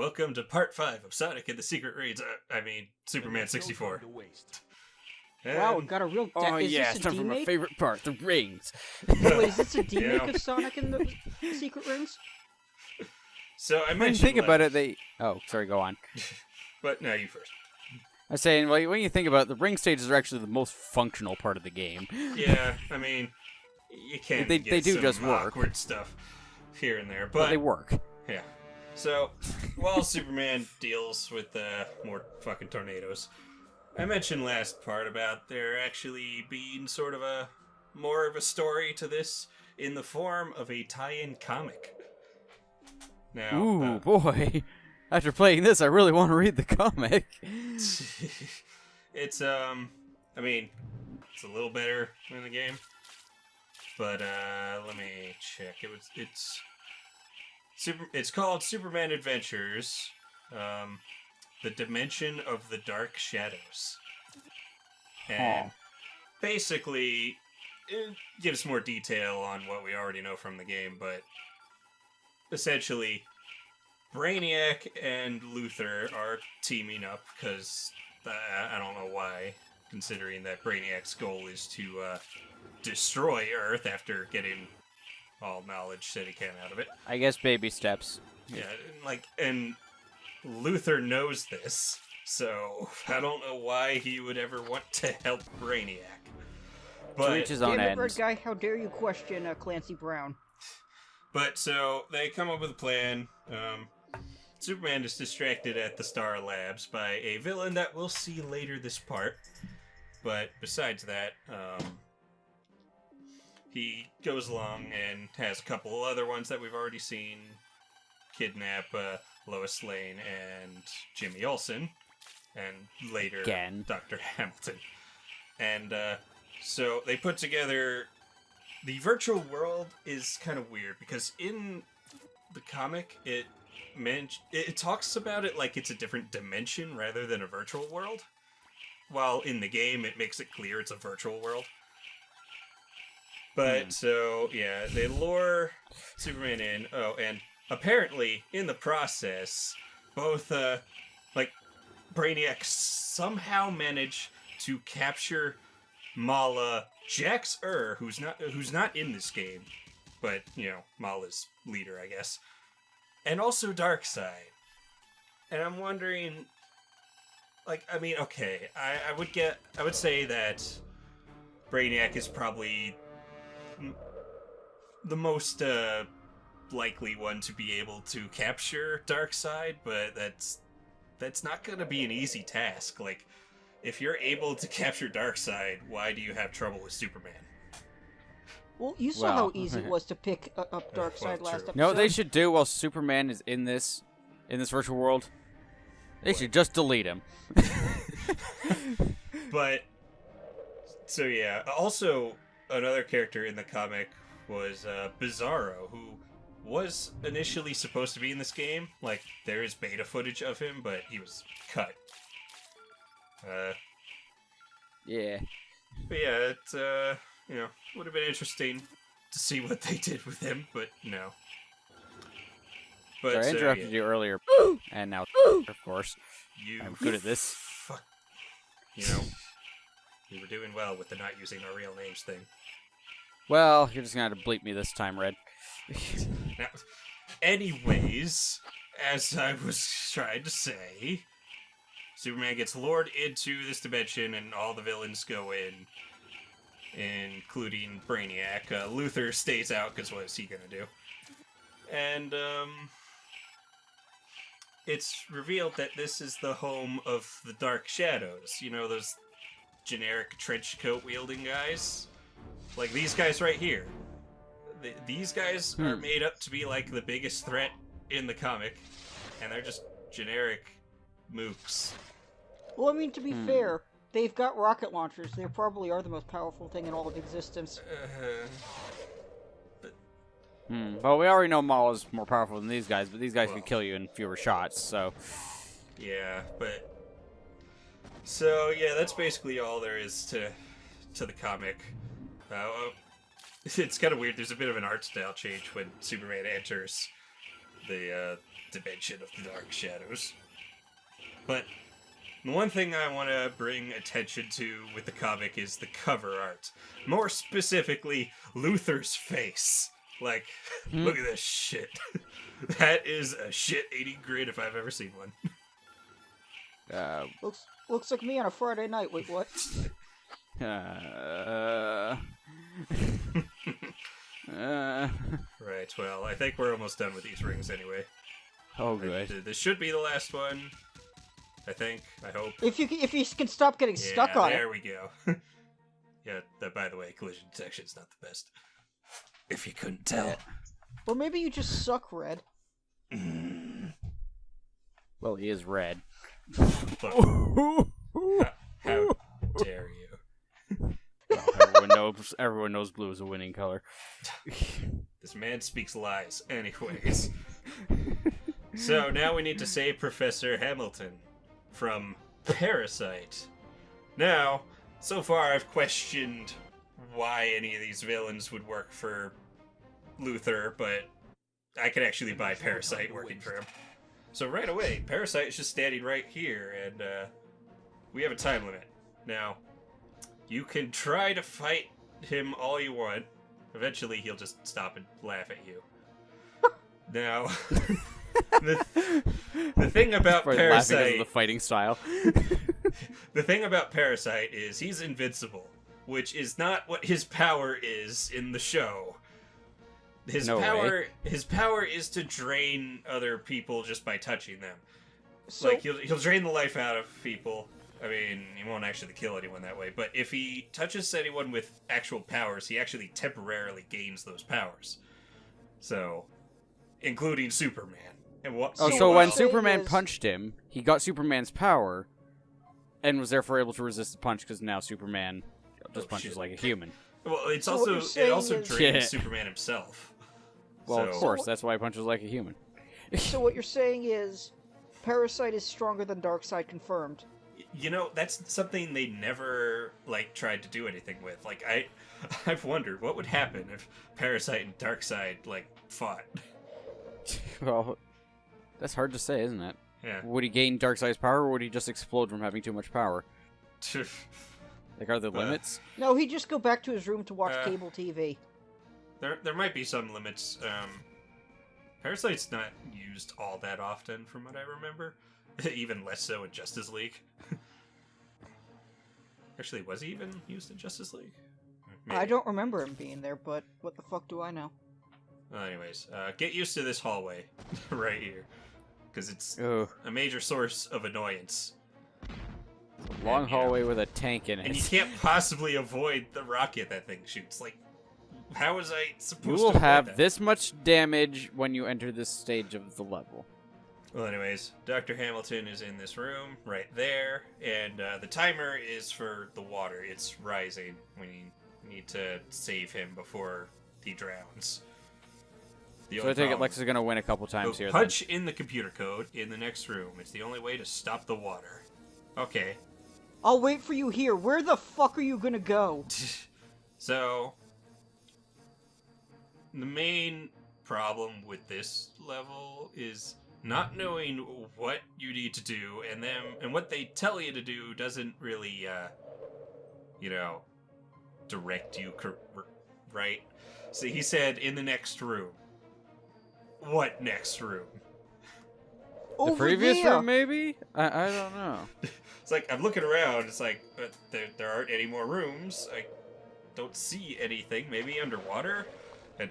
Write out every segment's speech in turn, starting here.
Welcome to part 5 of Sonic and the Secret Raids. Superman 64. Wow, And, got a real. Oh is yeah, this it's a time for my D-make? favorite part, the rings. Wait, is this a You D-make know. of Sonic and the Secret Rings? so I When you mentioned think about last- it, Oh, sorry, go on. But no, you first. I was saying, well, when you think about it, the ring stages are actually the most functional part of the game. Yeah, I mean, you can They get do some just work. awkward stuff here and there, But but they work. yeah. So, while Superman deals with more fucking tornadoes, I mentioned last part about there actually being sort of more of a story to this in the form of a tie-in comic. Now, Ooh, boy. After playing this, I really want to read the comic. it's I mean, it's a little better than the game, but let me check. It's called Superman Adventures, the Dimension of the Dark Shadows, and basically it gives more detail on what we already know from the game, but essentially Brainiac and Luthor are teaming up because I don't know why, considering that Brainiac's goal is to destroy Earth after getting all knowledge that he can out of it. I guess baby steps. Yeah, and Luthor knows this, so I don't know why he would ever want to help Brainiac. To reach his own Damn it, Red ends. Guy, how dare you question Clancy Brown? But so they come up with a plan. Superman is distracted at the S.T.A.R labs by a villain that we'll see later this part. But besides that, he goes along and has a couple other ones that we've already seen kidnap Lois Lane and Jimmy Olsen, and later Again. Dr. Hamilton. And so they put together. The virtual world is kind of weird because in the comic it talks about it like it's a different dimension rather than a virtual world, while in the game it makes it clear it's a virtual world. But so yeah, they lure Superman in. Oh, and apparently in the process, both Brainiac somehow managed to capture Mala, S.T.A.R, who's not in this game, but Mala's leader, I guess, and also Darkseid. And I'm wondering, okay, I would say that Brainiac is probably the most likely one to be able to capture Darkseid, but that's not gonna be an easy task. Like, if you're able to capture Darkseid, why do you have trouble with Superman? Well, you saw how easy it was to pick up Darkseid last episode. You know what they should do while Superman is in this virtual world? They should just delete him. But, so yeah. Also, another character in the comic was Bizarro, who was initially supposed to be in this game. Like, there is beta footage of him, but he was cut. Yeah. But yeah, it, would have been interesting to see what they did with him, but no. But, Sorry, I interrupted yeah. you earlier, and now, of course, I'm good at this. Fuck. You were doing well with the not using our real names thing. Well, you're just gonna have to bleep me this time, Red. Now, anyways, as I was trying to say, Superman gets lured into this dimension and all the villains go in, including Brainiac. Luthor stays out because what is he gonna do? And, it's revealed that this is the home of the Dark Shadows. You know, those generic trench coat wielding guys? Like these guys right here. These guys are made up to be like the biggest threat in the comic, and they're just generic mooks. Well, I mean, to be fair, they've got rocket launchers. They probably are the most powerful thing in all of existence. Well, we already know Mala's more powerful than these guys, but these guys can kill you in fewer shots, so... Yeah, but... So, yeah, that's basically all there is to the comic. It's kind of weird. There's a bit of an art style change when Superman enters the dimension of the dark shadows. But the one thing I want to bring attention to with the comic is the cover art. More specifically, Luther's face. Like, look at this shit. That is a shit-eating grin if I've ever seen one. Looks like me on a Friday night. Wait, what? Right, well, I think we're almost done with these rings anyway. Oh, good. This should be the last one. I think. I hope. If you can stop getting stuck on there it. we go. Yeah, by the way, collision detection is not the best. If you couldn't tell. Or maybe you just suck, Red. Well, he is red. Look, how dare you? Everyone knows blue is a winning color. This man speaks lies. Anyways. So now we need to save Professor Hamilton from Parasite. Now, so far I've questioned why any of these villains would work for Luther, but I could actually buy Parasite working for him. So right away, Parasite is just standing right here, and we have a time limit. Now, you can try to fight him all you want. Eventually, he'll just stop and laugh at you. Now, the thing about Parasite... the fighting style. The thing about Parasite is he's invincible, which is not what his power is in the show. His power is to drain other people just by touching them. So, like he'll drain the life out of people. I mean, he won't actually kill anyone that way, but if he touches anyone with actual powers, he actually temporarily gains those powers. So, including Superman. And so when Superman punched him, he got Superman's power, and was therefore able to resist the punch because now Superman just punches like a human. Well, it So also drains Yeah. Superman himself. Well, of course, that's why he punches like a human. So what you're saying is, Parasite is stronger than Darkseid, confirmed. You know, that's something they never tried to do anything with. Like I've wondered what would happen if Parasite and Darkseid fought. Well, that's hard to say, isn't it? Yeah. Would he gain Darkseid's power, or would he just explode from having too much power? Are there limits? No, he'd just go back to his room to watch cable TV. There might be some limits. Parasite's not used all that often, from what I remember. Even less so in Justice League. Actually, was he even used in Justice League? Maybe. I don't remember him being there, but what the fuck do I know? Well, anyways, get used to this hallway right here, because it's Ugh. a major source of annoyance. Long hallway with a tank in it. And you can't possibly avoid the rocket that thing shoots. How was I supposed to You will avoid have that? this much damage when you enter this stage of the level. Well, anyways, Dr. Hamilton is in this room right there, and the timer is for the water. It's rising. We need to save him before he drowns. So I take it Lex is going to win a couple times here. Punch in the computer code in the next room. It's the only way to stop the water. Okay. I'll wait for you here. Where the fuck are you gonna go? So, the main problem with this level is not knowing what you need to do, and what they tell you to do doesn't really, direct you, right? So he said, in the next room. What next room? The Over previous there. room, maybe? I don't know. It's like, I'm looking around, it's like, there aren't any more rooms. I don't see anything. Maybe underwater? And,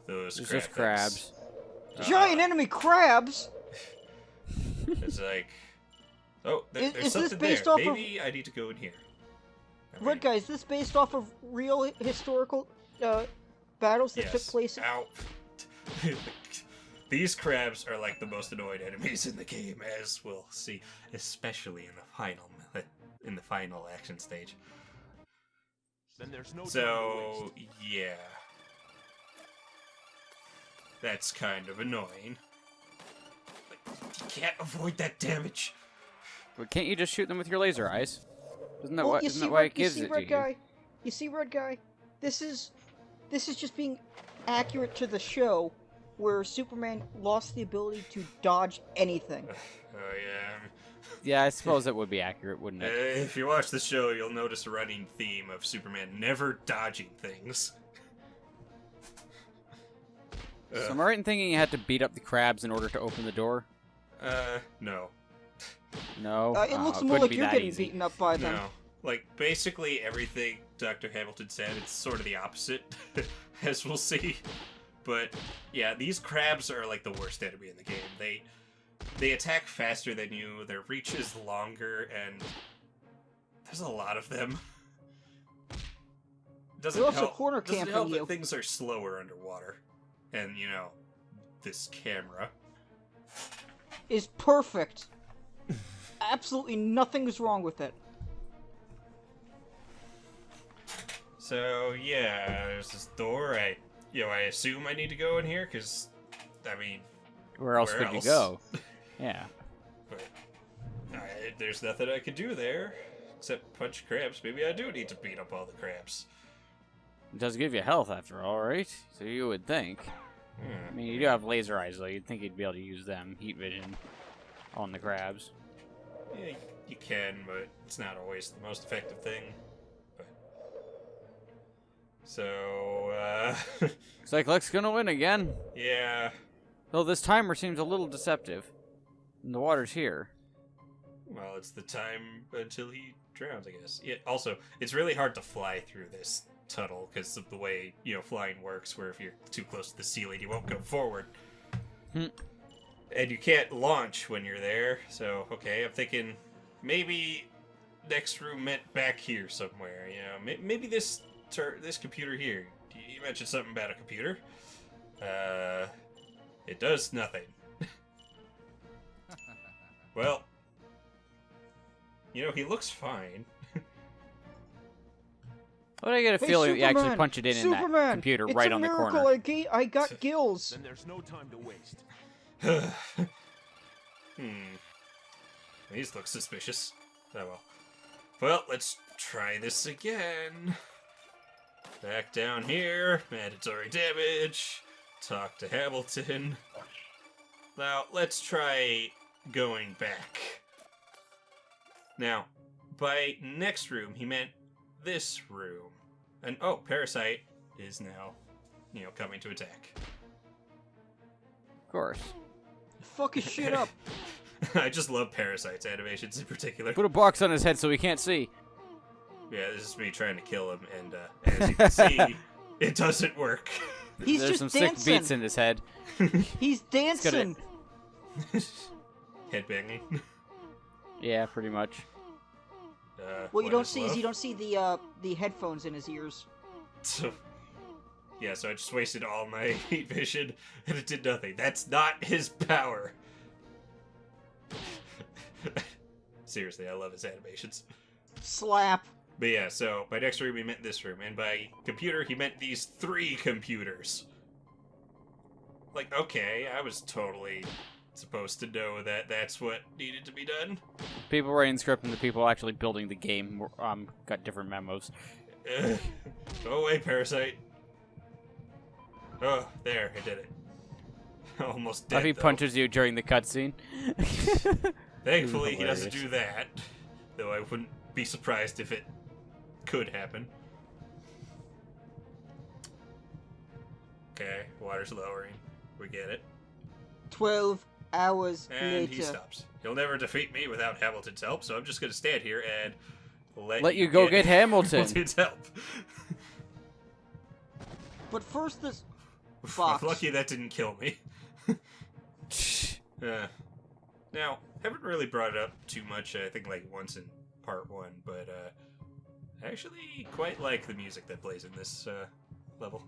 those It's crab just crabs. Giant enemy crabs. It's like, there's Is this something based there. off of- Maybe I need to go in here. Red guy, is this based off of real historical battles that took place? Ow. These crabs are like the most annoying enemies in the game, as we'll see, especially in the final action stage. Then there's no So yeah, that's kind of annoying. You can't avoid that damage. But can't you just shoot them with your laser eyes? Isn't that Well, why it gives it to Red you? guy? You see, Red guy? This is just being accurate to the show. where Superman lost the ability to dodge anything. Oh yeah. Yeah, I suppose it would be accurate, wouldn't it? If you watch the show, you'll notice a running theme of Superman never dodging things. So am I right in thinking you had to beat up the crabs in order to open the door? No. No? It looks more couldn't like be you're that getting easy. beaten up by them. No. Like, basically everything Dr. Hamilton said, it's sort of the opposite, as we'll see. But, yeah, these crabs are, like, the worst enemy in the game. They attack faster than you, their reach is longer, and there's a lot of them. Doesn't They're also help, corner doesn't camping help you. that things are slower underwater. And, you know, this camera. Is perfect. Absolutely nothing is wrong with it. So, yeah, there's this door. I assume I need to go in here, because, I mean... Where else could you go? Yeah. But there's nothing I could do there, except punch crabs. Maybe I do need to beat up all the crabs. It does give you health, after all, right? So you would think. I mean, you do have laser eyes, though. You'd think you'd be able to use them, heat vision, on the crabs. Yeah, you can, but it's not always the most effective thing. But... So, Looks like Lex gonna win again. yeah. Though this timer seems a little deceptive. And the water's here. Well, it's the time until he drowns, I guess. Yeah, also, it's really hard to fly through this tunnel because of the way, flying works, where if you're too close to the ceiling, you won't go forward. And you can't launch when you're there, so, okay, I'm thinking maybe next room meant back here somewhere, maybe this computer here. You mentioned something about a computer. It does nothing. Well, he looks fine. What do I get a feeling you actually punch it in Superman, that computer right on the corner? It's a miracle I got gills. Then there's no time to waste. These look suspicious. Oh well. Well, let's try this again. Back down here. Mandatory damage. Talk to Hamilton. Now, let's try going back. Now, by next room, he meant this room. And, Parasite is now, coming to attack. Of course. Fuck his shit up. I just love Parasite's animations in particular. Put a box on his head so he can't see. Yeah, this is me trying to kill him, and as you can see, it doesn't work. He's There's just some dancing. sick beats in his head. He's dancing. Headbanging. Yeah, pretty much. What you what don't is see is love? you don't see the headphones in his ears. So I just wasted all my heat vision, and it did nothing. That's not his power. Seriously, I love his animations. Slap. But yeah, so by next room he meant this room, and by computer he meant these 3 computers. Like, okay, I was totally supposed to know that that's what needed to be done. People writing the script and the people actually building the game got different memos. Go away, Parasite. Oh, there, I did it. Almost dead, If he though. punches you during the cutscene. Thankfully, he doesn't Hilarious. do that. Though I wouldn't be surprised if it could happen. Okay, water's lowering. We get it. 12 hours And later. he stops. He'll never defeat me without Hamilton's help, so I'm just going to stand here and Let you go get Hamilton. Hamilton's help. But first this I'm box. lucky that didn't kill me. Now, haven't really brought it up too much, I think like once in part 1, but I actually quite like the music that plays in this level.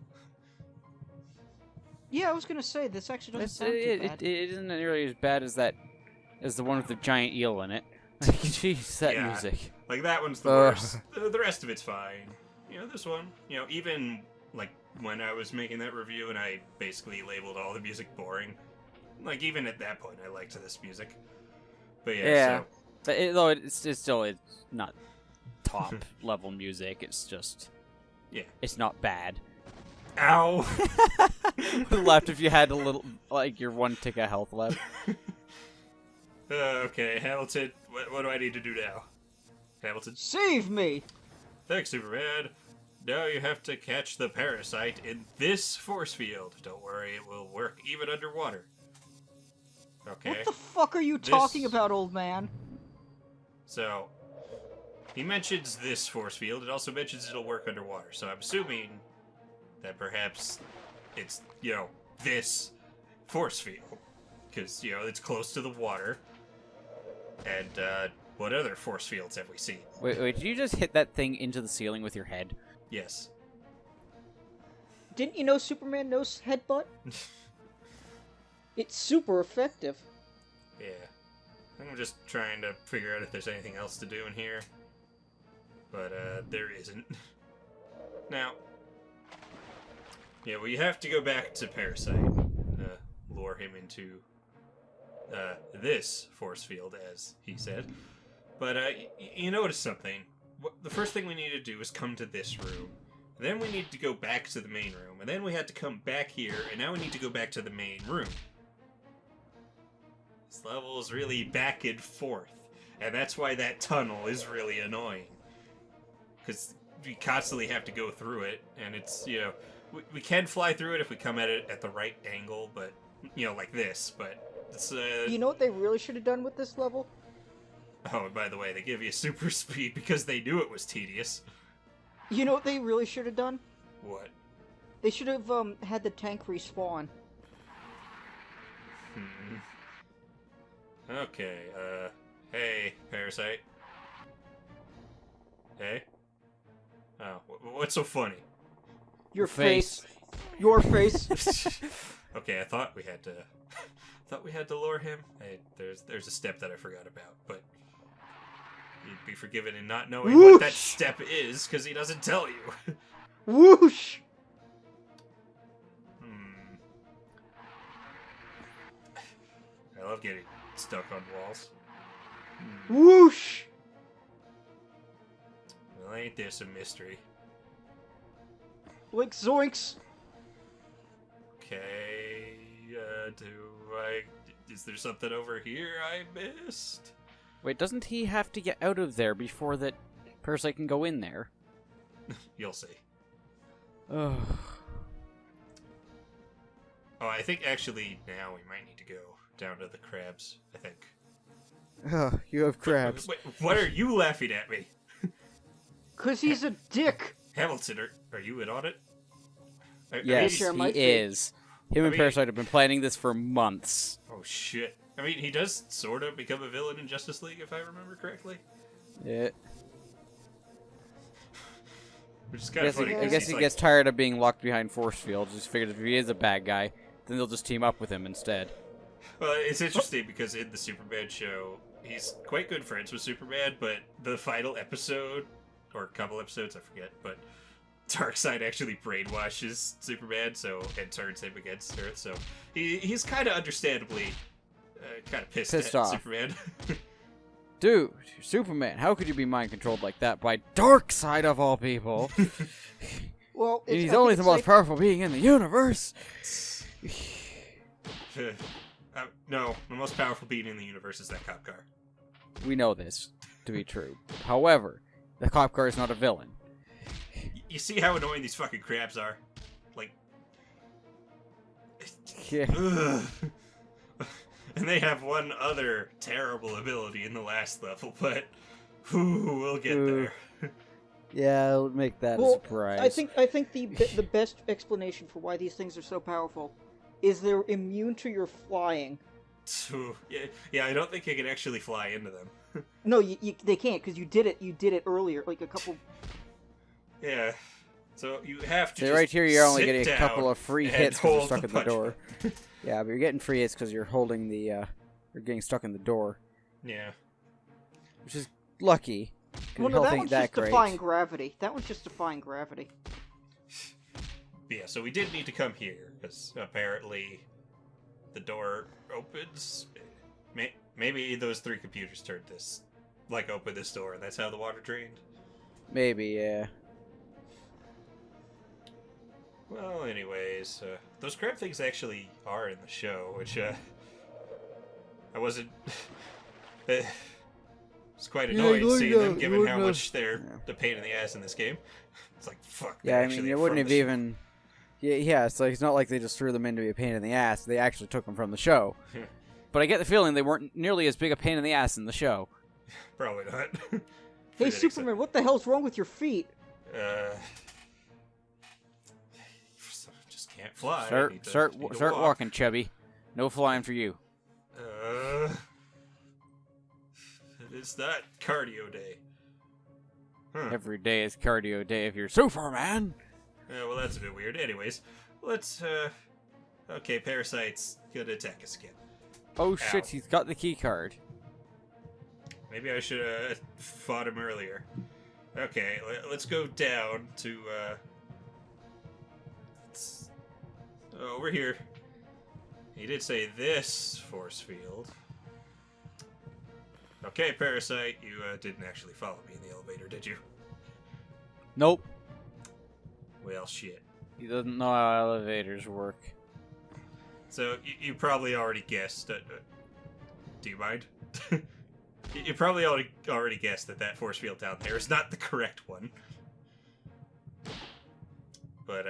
Yeah, I was gonna say this actually doesn't sound too It bad. isn't nearly as bad as the one with the giant eel in it. Jeez, that Yeah. music. Like, that one's the worst. The rest of it's fine. This one, even, like, when I was making that review and I basically labeled all the music boring, like, even at that point, I liked this music. But yeah, so... Though it's not top level music. It's just... Yeah. It's not bad. Ow! Left if you had a little, like, your one tick of health left. Okay, Hamilton, what do I need to do now? Hamilton? Save me! Thanks, Superman. Now you have to catch the Parasite in this force field. Don't worry, it will work even underwater. Okay. What the fuck are you talking about, old man? So, he mentions this force field. It also mentions it'll work underwater. So I'm assuming that perhaps it's, this force field. Because, it's close to the water. And, what other force fields have we seen? Wait, did you just hit that thing into the ceiling with your head? Yes. Didn't you know Superman knows headbutt? It's super effective. Yeah. I'm just trying to figure out if there's anything else to do in here. But, there isn't. Now, we have to go back to Parasite. Lure him into, this force field, as he said. But, you notice something. The first thing we need to do is come to this room. Then we need to go back to the main room. And then we had to come back here, and now we need to go back to the main room. This level is really back and forth. And that's why that tunnel is really annoying. Because we constantly have to go through it, and it's, we can fly through it if we come at it at the right angle, but, like this, but it's, You know what they really should have done with this level? Oh, and by the way, they give you super speed because they knew it was tedious. You know what they really should have done? What? They should have, had the tank respawn. Okay, hey, Parasite. Hey? Oh, what's so funny? Your face. Your face. Okay, I thought we had to lure him. Hey, there's a step that I forgot about, but you'd be forgiven in not knowing Whoosh! what that step is, because he doesn't tell you. Whoosh! I love getting stuck on walls. Whoosh! Well, ain't this a mystery? Like zoinks! Okay, is there something over here I missed? Wait, doesn't he have to get out of there before that Parasite can go in there? You'll see. Oh. Oh, I think actually now we might need to go down to the crabs, I think. You have crabs. Wait, what are you laughing at me? 'Cause he's a dick! Hamilton, are you in on it? Yes, sure he might be. is. Him and mean- Parasite have been planning this for months. Oh, shit. I mean, he does sort of become a villain in Justice League, if I remember correctly. Yeah. Which is kind of funny. I 'cause guess he's he like, gets tired of being locked behind force fields. Just figured if he is a bad guy, then they'll just team up with him instead. Well, it's interesting because in the Superman show, he's quite good friends with Superman, but the final episode, or a couple episodes, I forget, but Darkseid actually brainwashes Superman and turns him against Earth, so he's kind of understandably kind of pissed at off. Superman. Dude, you're Superman. How could you be mind controlled like that by Darkseid of all people? Well, And it's, he's I only think the it's most powerful being in the universe. No, the most powerful being in the universe is that cop car. We know this to be true. However, the cop car is not a villain. You see how annoying these fucking crabs are? Like, Yeah. ugh. And they have one other terrible ability in the last level, but we'll get there. Yeah, I'll make that Well, a surprise. I think the best explanation for why these things are so powerful is they're immune to your flying. Yeah, I don't think you can actually fly into them. No, they can't because you did it earlier, like a couple. Yeah, so you have to. So just right here, you're only sit getting a down couple of free and hits because you're hold stuck in the punch door. button. Yeah, but you're getting free hits because you're holding the, you're getting stuck in the door, Yeah. which is lucky. 'cause Well, your no, health that ain't one's just great. defying gravity. That one's just defying gravity. Yeah, so we did need to come here because apparently the door opens. Maybe those three computers turned this, opened this door, and that's how the water drained. Maybe, yeah. Well, anyways, those crab things actually are in the show, which I wasn't. It's quite annoying seeing them, given how much they're the pain in the ass in this game. It's like, fuck. Yeah, I mean, you wouldn't have even. Yeah, it's like it's not like they just threw them in to be a pain in the ass. They actually took them from the show. But I get the feeling they weren't nearly as big a pain in the ass in the show. Probably not. Hey, Superman, what the hell's wrong with your feet? Just can't fly. Start walking, chubby. No flying for you. It's not cardio day. Huh. Every day is cardio day if you're Superman. Well, that's a bit weird. Anyways, let's, okay, Parasite's gonna attack us again. Oh shit, he's got the key card. Maybe I should have fought him earlier. Okay, let's go down to, over here. He did say this force field. Okay, Parasite, you didn't actually follow me in the elevator, did you? Nope. Well, shit. He doesn't know how elevators work. So, you probably already guessed. Do you mind? You probably already guessed that force field down there is not the correct one. But,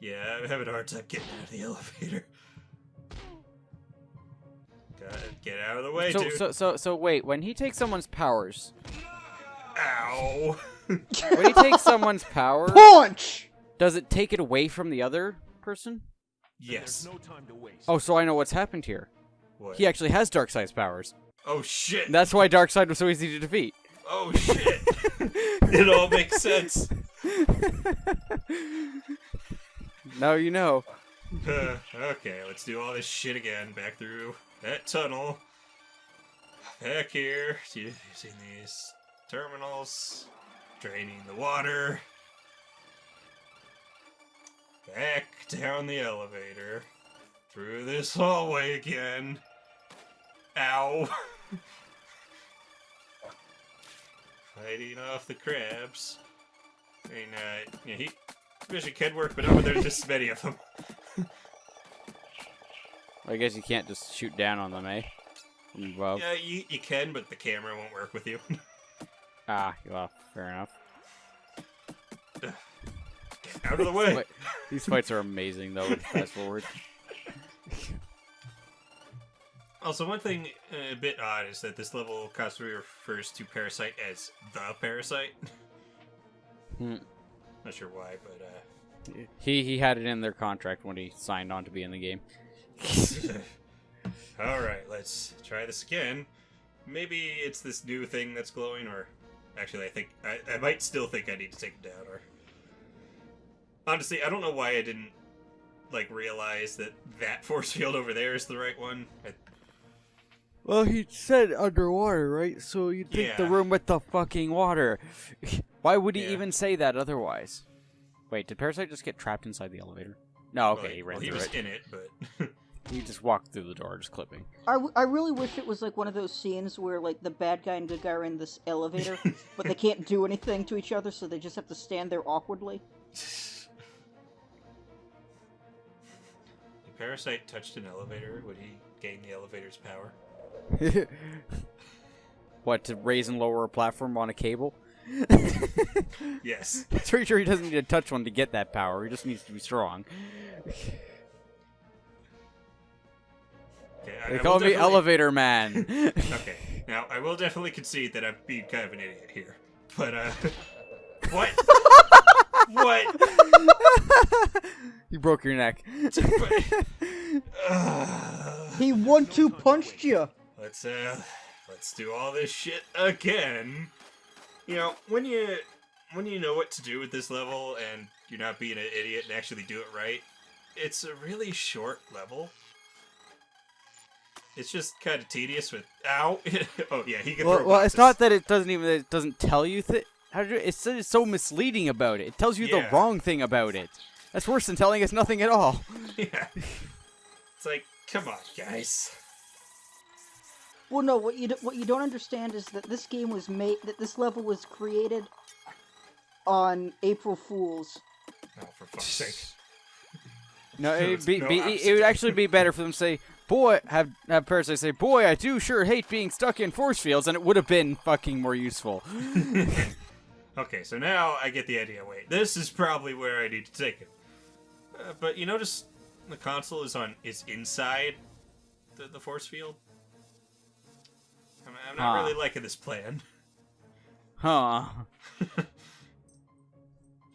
yeah, I'm having a hard time getting out of the elevator. Gotta get out of the way, dude. So wait, when he takes someone's powers... Ow! When he takes someone's power... Punch! Does it take it away from the other person? Yes. There's no time to waste. Oh, so I know what's happened here. What? He actually has Darkseid's powers. Oh, shit! That's why Darkseid was so easy to defeat. Oh, shit! It all makes sense. Now you know. Okay, let's do all this shit again. Back through that tunnel. Back here. Using these terminals. Draining the water. Back down the elevator. Through this hallway again. Ow. Fighting off the crabs. I mean, yeah, heat vision can work, but not when there's this many of them. I guess you can't just shoot down on them, eh? From above. Yeah, you can, but the camera won't work with you. Ah, well, fair enough. Get out of the way! These fights are amazing, though. Fast forward. Also, one thing a bit odd is that this level constantly refers to Parasite as the Parasite. Not sure why, but He had it in their contract when he signed on to be in the game. Alright, let's try this again. Maybe it's this new thing that's glowing, or... Actually, I think... I might still think I need to take it down, or... Honestly, I don't know why I didn't, like, realize that force field over there is the right one. Well, he said underwater, right? So you'd think the room with the fucking water. Why would he even say that otherwise? Wait, did Parasite just get trapped inside the elevator? No, okay, he ran through it. He was in it, but... He just walked through the door, just clipping. I really wish it was like one of those scenes where like the bad guy and good guy are in this elevator, but they can't do anything to each other, so they just have to stand there awkwardly. If Parasite touched an elevator, would he gain the elevator's power? What, to raise and lower a platform on a cable? Yes. I'm pretty sure he doesn't need to touch one to get that power. He just needs to be strong. Okay, They call me Elevator Man. Okay, now I will definitely concede that I'm being kind of an idiot here. But, what? What? You broke your neck. He 1-2 punched you. Let's do all this shit again. You know, when you know what to do with this level and you're not being an idiot and actually do it right, it's a really short level. It's just kind of tedious with ow. Oh yeah, he can throw Well, it's not that it doesn't tell you it's so misleading about it. It tells you the wrong thing about it. That's worse than telling us nothing at all. Yeah. It's like, come on, guys. Well, no. What you don't understand is that this game was this level was created on April Fools, Oh, for fuck's sake. No, There's it would actually be better for them to say, boy, have Parasite say, boy, I do sure hate being stuck in force fields, and it would have been fucking more useful. Okay, so now I get the idea. Wait, this is probably where I need to take it. But you notice the console is inside the force field? I'm not really liking this plan. Huh.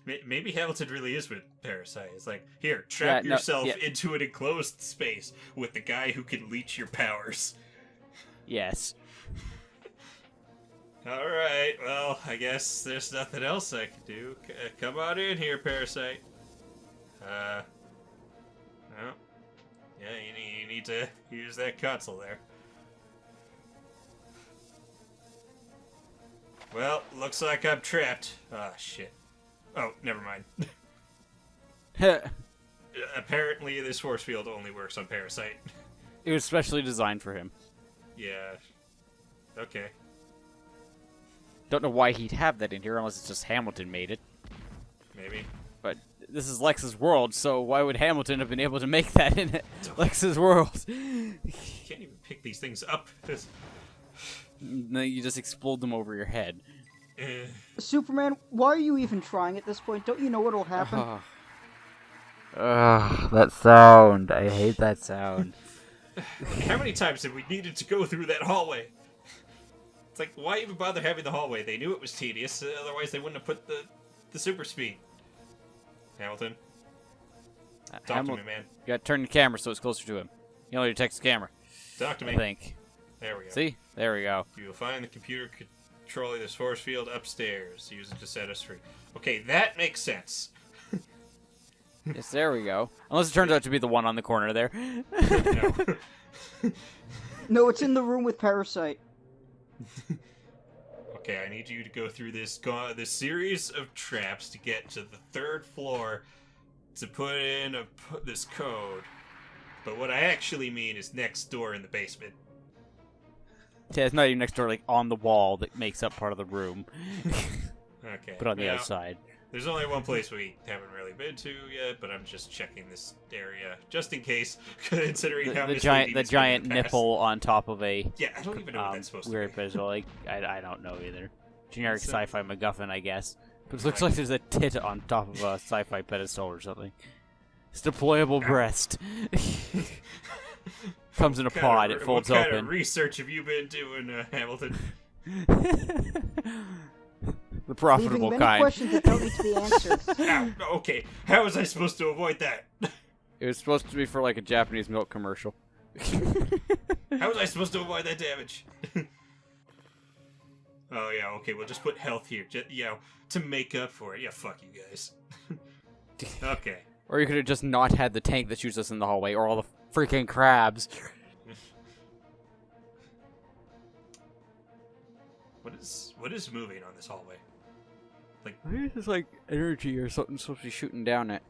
Maybe Hamilton really is with Parasite. It's like, here, trap yourself into an enclosed space with the guy who can leech your powers. Yes. Alright, well, I guess there's nothing else I can do. Come on in here, Parasite. Well, yeah, you need to use that console there. Well, looks like I'm trapped. Ah, shit. Oh, never mind. Apparently, this force field only works on Parasite. It was specially designed for him. Yeah. Okay. Don't know why he'd have that in here unless it's just Hamilton made it. Maybe. But this is Lex's world, so why would Hamilton have been able to make that in Lex's world? You can't even pick these things up. No, you just explode them over your head. Superman, why are you even trying at this point? Don't you know what'll happen? That sound. I hate that sound. How many times have we needed to go through that hallway? It's like, why even bother having the hallway? They knew it was tedious, otherwise they wouldn't have put the super speed. Hamilton? Talk to me, man. You gotta turn the camera so it's closer to him. You only detects the camera. Talk to me. I think. There we go. See? There we go. You will find the computer controlling this force field upstairs. Use it to set us free. Okay, that makes sense. Yes, there we go. Unless it turns out to be the one on the corner there. No. No, it's in the room with Parasite. Okay, I need you to go through this series of traps to get to the 3rd floor to put in this code. But what I actually mean is next door in the basement. Yeah, it's not even next door, like on the wall that makes up part of the room. Okay. But on the outside. There's only one place we haven't really been to yet, but I'm just checking this area just in case, considering how the giant nipple on top of a yeah, I don't even know what that's supposed weird to be. visual. Like, I don't know either. Generic sci-fi MacGuffin, I guess. But it looks like there's a tit on top of a sci-fi pedestal or something. It's deployable breast. Comes in a pod. It folds open. What kind of research have you been doing, Hamilton? The profitable Leaving many questions that don't need to be answered. Ow, okay, how was I supposed to avoid that? It was supposed to be for like a Japanese milk commercial. How was I supposed to avoid that damage? Oh yeah, okay, we'll just put health here, to make up for it. Yeah, fuck you guys. Okay. Or you could have just not had the tank that shoots us in the hallway, or all the freaking crabs. What is moving on this hallway? Like, Maybe it's like energy or something supposed to be shooting down it.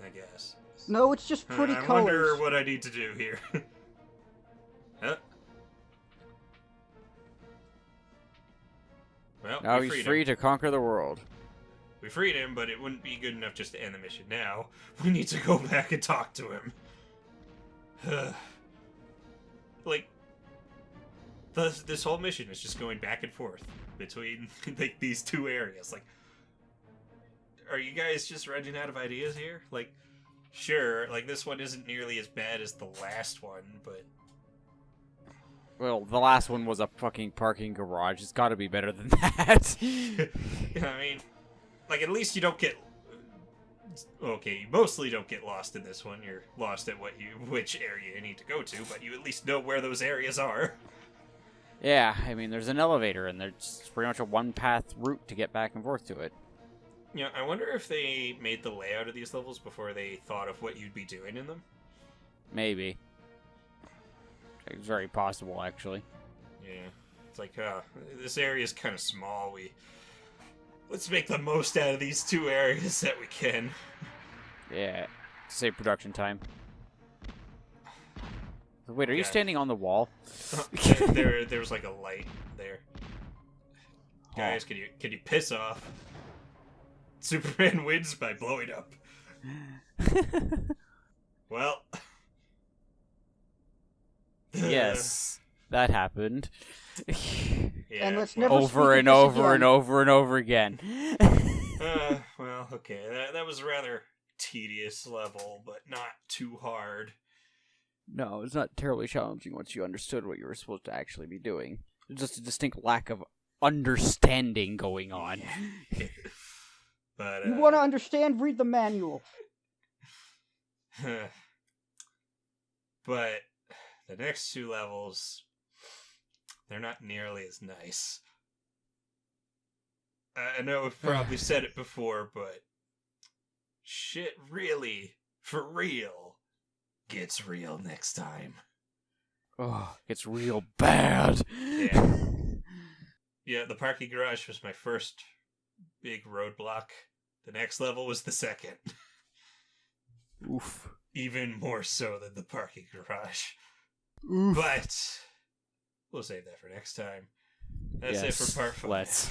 I guess. No, it's just pretty I colors. wonder what I need to do here. Huh? Well, Now we he's freed free him. to conquer the world. We freed him, but it wouldn't be good enough just to end the mission now. We need to go back and talk to him. Like, this whole mission is just going back and forth between like these two areas. Like, are you guys just running out of ideas here? Like, sure, like this one isn't nearly as bad as the last one, but Well, the last one was a fucking parking garage. It's got to be better than that. I mean, like, at least you don't get. Okay, you mostly don't get lost in this one. You're lost at which area you need to go to, but you at least know where those areas are. Yeah, I mean, there's an elevator, and there's pretty much a one-path route to get back and forth to it. Yeah, I wonder if they made the layout of these levels before they thought of what you'd be doing in them. Maybe. It's very possible, actually. Yeah, it's like, this area is kind of small. Let's make the most out of these two areas that we can. Yeah, save production time. Wait, are you Yeah. standing on the wall? There's like a light there. Guys, can you piss off? Superman wins by blowing up. Well. Yes, that happened. Yeah. And let's never Over speak and of this over and again. over and over again. Well, okay. That was a rather tedious level, but not too hard. No, it's not terribly challenging once you understood what you were supposed to actually be doing. There's just a distinct lack of understanding going on. But You want to understand? Read the manual. but the next two levels, they're not nearly as nice. I know I've probably said it before, but shit really, for real, gets real next time. Oh, it's real bad. Yeah. Yeah, the parking garage was my first big roadblock. The next level was the second. Oof. Even more so than the parking garage. Oof. But we'll save that for next time. That's it for part 5. Let's.